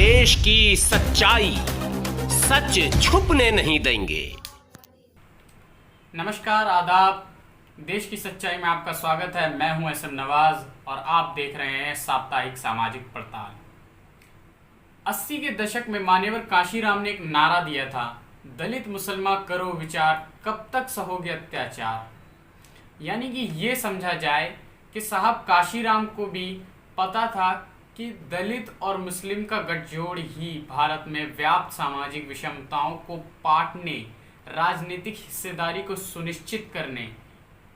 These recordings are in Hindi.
देश की सच्चाई सच छुपने नहीं देंगे। नमस्कार, आदाब। देश की सच्चाई में आपका स्वागत है। मैं हूं एसएम नवाज और आप देख रहे हैं साप्ताहिक सामाजिक पड़ताल। 80 के दशक में मान्यवर काशीराम ने एक नारा दिया था, दलित मुसलमान करो विचार, कब तक सहोगे अत्याचार। यानी कि ये समझा जाए कि साहब काशीराम को भी पता था कि दलित और मुस्लिम का गठजोड़ ही भारत में व्याप्त सामाजिक विषमताओं को पाटने, राजनीतिक हिस्सेदारी को सुनिश्चित करने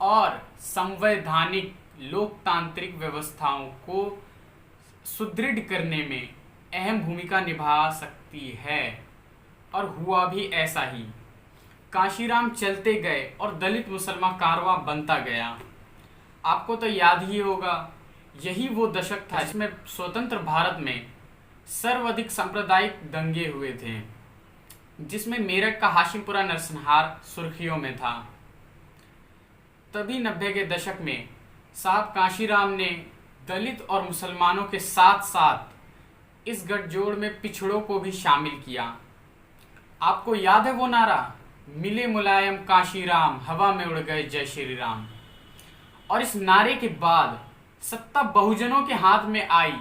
और संवैधानिक लोकतांत्रिक व्यवस्थाओं को सुदृढ़ करने में अहम भूमिका निभा सकती है। और हुआ भी ऐसा ही। काशीराम चलते गए और दलित मुसलमान कारवां बनता गया। आपको तो याद ही होगा, यही वो दशक था जिसमें स्वतंत्र भारत में सर्वाधिक सांप्रदायिक दंगे हुए थे, जिसमें मेरठ का हाशिमपुरा नरसंहार सुर्खियों में था। तभी 90 के दशक में साहब काशीराम ने दलित और मुसलमानों के साथ साथ इस गठजोड़ में पिछड़ों को भी शामिल किया। आपको याद है वो नारा, मिले मुलायम काशीराम, हवा में उड़ गए जय श्री राम। और इस नारे के बाद सत्ता बहुजनों के हाथ में आई।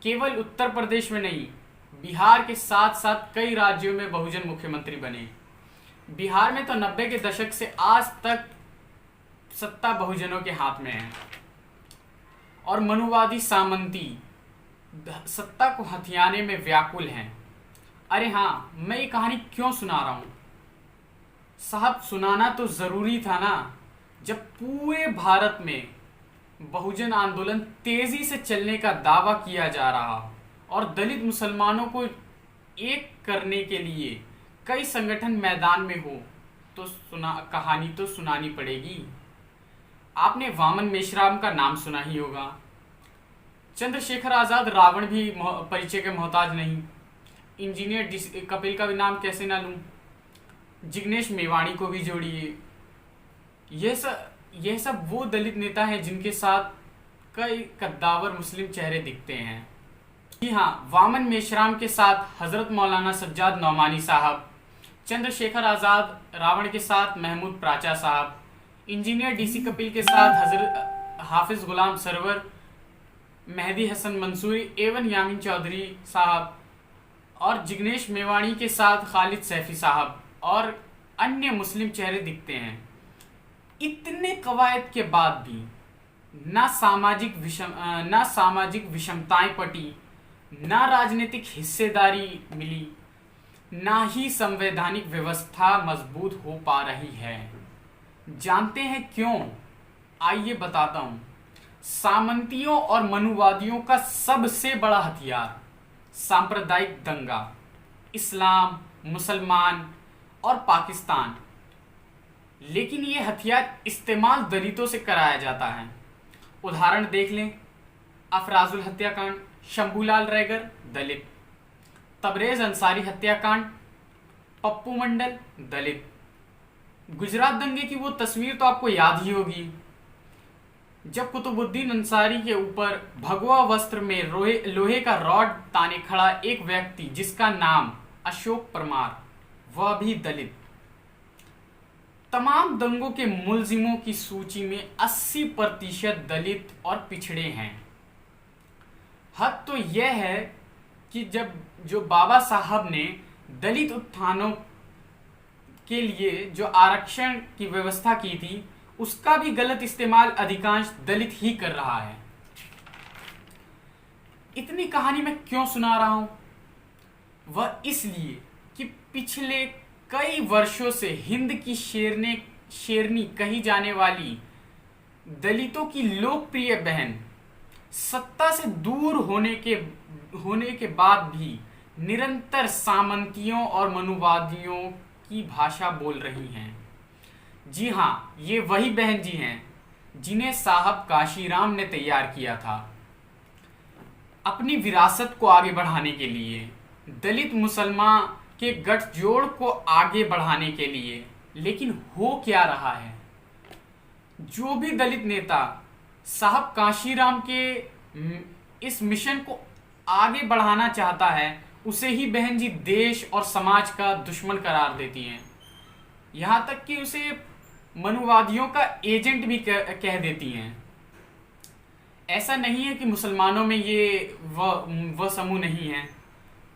केवल उत्तर प्रदेश में नहीं, बिहार के साथ साथ कई राज्यों में बहुजन मुख्यमंत्री बने। बिहार में तो 90 के दशक से आज तक सत्ता बहुजनों के हाथ में है और मनुवादी सामंती सत्ता को हथियाने में व्याकुल हैं। अरे हाँ, मैं ये कहानी क्यों सुना रहा हूं साहब? सुनाना तो जरूरी था ना, जब पूरे भारत में बहुजन आंदोलन तेजी से चलने का दावा किया जा रहा और दलित मुसलमानों को एक करने के लिए कई संगठन मैदान में हो, तो कहानी तो सुनानी पड़ेगी। आपने वामन मेश्राम का नाम सुना ही होगा। चंद्रशेखर आजाद रावण भी परिचय के मोहताज नहीं। इंजीनियर कपिल का भी नाम कैसे ना लूं। जिग्नेश मेवाणी को भी जोड़िए। यह सब वो दलित नेता हैं जिनके साथ कई कद्दावर मुस्लिम चेहरे दिखते हैं। जी हाँ, वामन मेश्राम के साथ हजरत मौलाना सज्जाद नौमानी साहब, चंद्रशेखर आजाद रावण के साथ महमूद प्राचा साहब, इंजीनियर डीसी कपिल के साथ हजरत हाफिज गुलाम सरवर, मेहदी हसन मंसूरी एवं यामीन चौधरी साहब, और जिग्नेश मेवाणी के साथ खालिद सैफी साहब और अन्य मुस्लिम चेहरे दिखते हैं। इतने कवायद के बाद भी ना सामाजिक विषमताएं पटी, ना राजनीतिक हिस्सेदारी मिली, ना ही संवैधानिक व्यवस्था मजबूत हो पा रही है। जानते हैं क्यों? आइए बताता हूं। सामंतियों और मनुवादियों का सबसे बड़ा हथियार सांप्रदायिक दंगा, इस्लाम, मुसलमान और पाकिस्तान। लेकिन ये हथियार इस्तेमाल दलितों से कराया जाता है। उदाहरण देख लें, अफराजुल हत्याकांड, शंभूलाल रैगर दलित, तबरेज अंसारी हत्याकांड, पप्पू मंडल दलित। गुजरात दंगे की वो तस्वीर तो आपको याद ही होगी, जब कुतुबुद्दीन अंसारी के ऊपर भगवा वस्त्र में लोहे का रॉड ताने खड़ा एक व्यक्ति जिसका नाम अशोक परमार, वह भी दलित। तमाम दंगों के मुलजिमों की सूची में 80% दलित और पिछड़े हैं। हद तो यह है कि जो बाबा साहब ने दलित उत्थानों के लिए जो आरक्षण की व्यवस्था की थी, उसका भी गलत इस्तेमाल अधिकांश दलित ही कर रहा है। इतनी कहानी मैं क्यों सुना रहा हूं? वह इसलिए कि पिछले कई वर्षों से हिंद की शेरनी कही जाने वाली दलितों की लोकप्रिय बहन सत्ता से दूर होने के बाद भी निरंतर सामंतियों और मनुवादियों की भाषा बोल रही हैं। जी हाँ, ये वही बहन जी हैं जिन्हें साहब काशीराम ने तैयार किया था अपनी विरासत को आगे बढ़ाने के लिए, दलित मुसलमान के गठजोड़ को आगे बढ़ाने के लिए। लेकिन हो क्या रहा है? जो भी दलित नेता साहब काशीराम के इस मिशन को आगे बढ़ाना चाहता है, उसे ही बहन जी देश और समाज का दुश्मन करार देती हैं। यहाँ तक कि उसे मनुवादियों का एजेंट भी कह देती हैं। ऐसा नहीं है कि मुसलमानों में ये वह समूह नहीं है,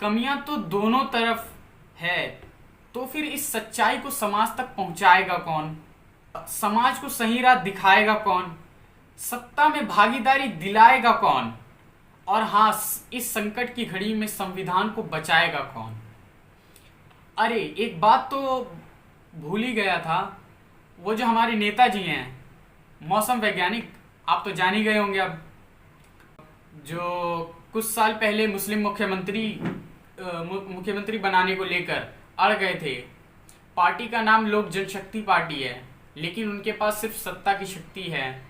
कमियां तो दोनों तरफ है। तो फिर इस सच्चाई को समाज तक पहुंचाएगा कौन? समाज को सही राह दिखाएगा कौन? सत्ता में भागीदारी दिलाएगा कौन? और हाँ, इस संकट की घड़ी में संविधान को बचाएगा कौन? अरे एक बात तो भूल ही गया था, वो जो हमारे नेताजी हैं, मौसम वैज्ञानिक, आप तो जान ही गए होंगे अब, जो कुछ साल पहले मुस्लिम मुख्यमंत्री बनाने को लेकर अड़ गए थे। पार्टी का नाम लोक जनशक्ति पार्टी है, लेकिन उनके पास सिर्फ सत्ता की शक्ति है।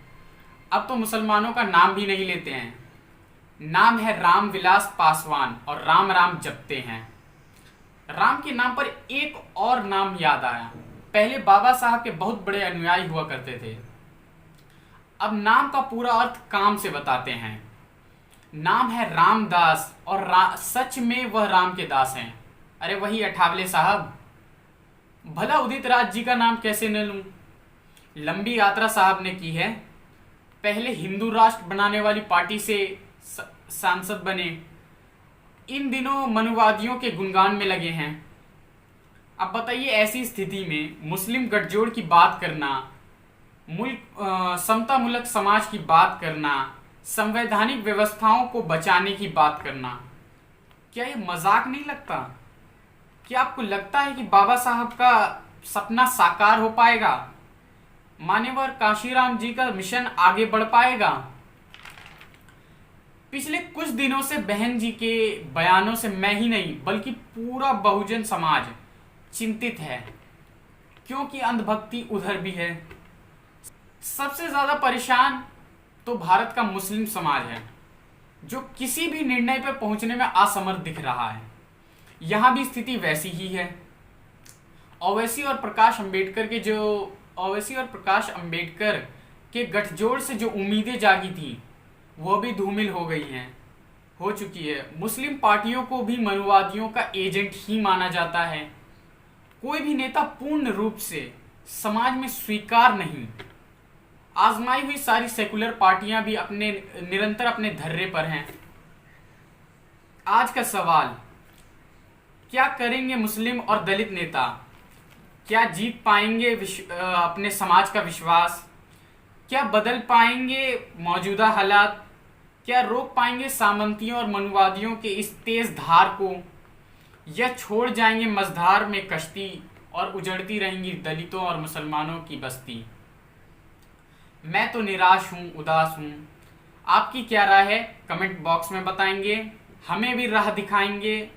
अब तो मुसलमानों का नाम भी नहीं लेते हैं, नाम है रामविलास पासवान, और राम राम जपते हैं। राम के नाम पर एक और नाम याद आया। पहले बाबा साहब के बहुत बड़े अनुयायी हुआ करते थे। अब नाम का पूरा अर्थ काम से बताते हैं। नाम है रामदास, और सच में वह राम के दास हैं। अरे वही अठावले साहब। भला उदित राज जी का नाम कैसे न लूं? लंबी यात्रा साहब ने की है। पहले हिंदू राष्ट्र बनाने वाली पार्टी से सांसद बने, इन दिनों मनुवादियों के गुणगान में लगे हैं। अब बताइए, ऐसी स्थिति में मुस्लिम गठजोड़ की बात करना, समता मूलक समाज की बात करना, संवैधानिक व्यवस्थाओं को बचाने की बात करना, क्या ये मजाक नहीं लगता? क्या आपको लगता है कि बाबा साहब का सपना साकार हो पाएगा? मान्यवर काशीराम जी का मिशन आगे बढ़ पाएगा? पिछले कुछ दिनों से बहन जी के बयानों से मैं ही नहीं बल्कि पूरा बहुजन समाज चिंतित है, क्योंकि अंधभक्ति उधर भी है। सबसे ज्यादा परेशान तो भारत का मुस्लिम समाज है, जो किसी भी निर्णय पर पहुंचने में असमर्थ दिख रहा है। यहां भी स्थिति वैसी ही है। ओवैसी और प्रकाश अंबेडकर के गठजोड़ से जो उम्मीदें जागी थी, वो भी धूमिल हो चुकी है। मुस्लिम पार्टियों को भी मनुवादियों का एजेंट ही माना जाता है। कोई भी नेता पूर्ण रूप से समाज में स्वीकार नहीं। आजमाई हुई सारी सेकुलर पार्टियां भी निरंतर अपने धर्रे पर हैं। आज का सवाल, क्या करेंगे मुस्लिम और दलित नेता? क्या जीत पाएंगे अपने समाज का विश्वास? क्या बदल पाएंगे मौजूदा हालात? क्या रोक पाएंगे सामंतियों और मनुवादियों के इस तेज धार को, या छोड़ जाएंगे मझधार में कश्ती और उजड़ती रहेंगी दलितों और मुसलमानों की बस्ती? मैं तो निराश हूँ, उदास हूँ। आपकी क्या राय है? कमेंट बॉक्स में बताएंगे, हमें भी राह दिखाएंगे,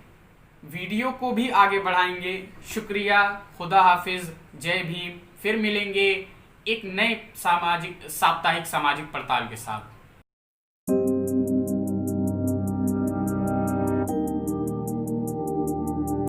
वीडियो को भी आगे बढ़ाएंगे। शुक्रिया, खुदा हाफिज, जय भीम। फिर मिलेंगे एक नए साप्ताहिक सामाजिक पड़ताल के साथ।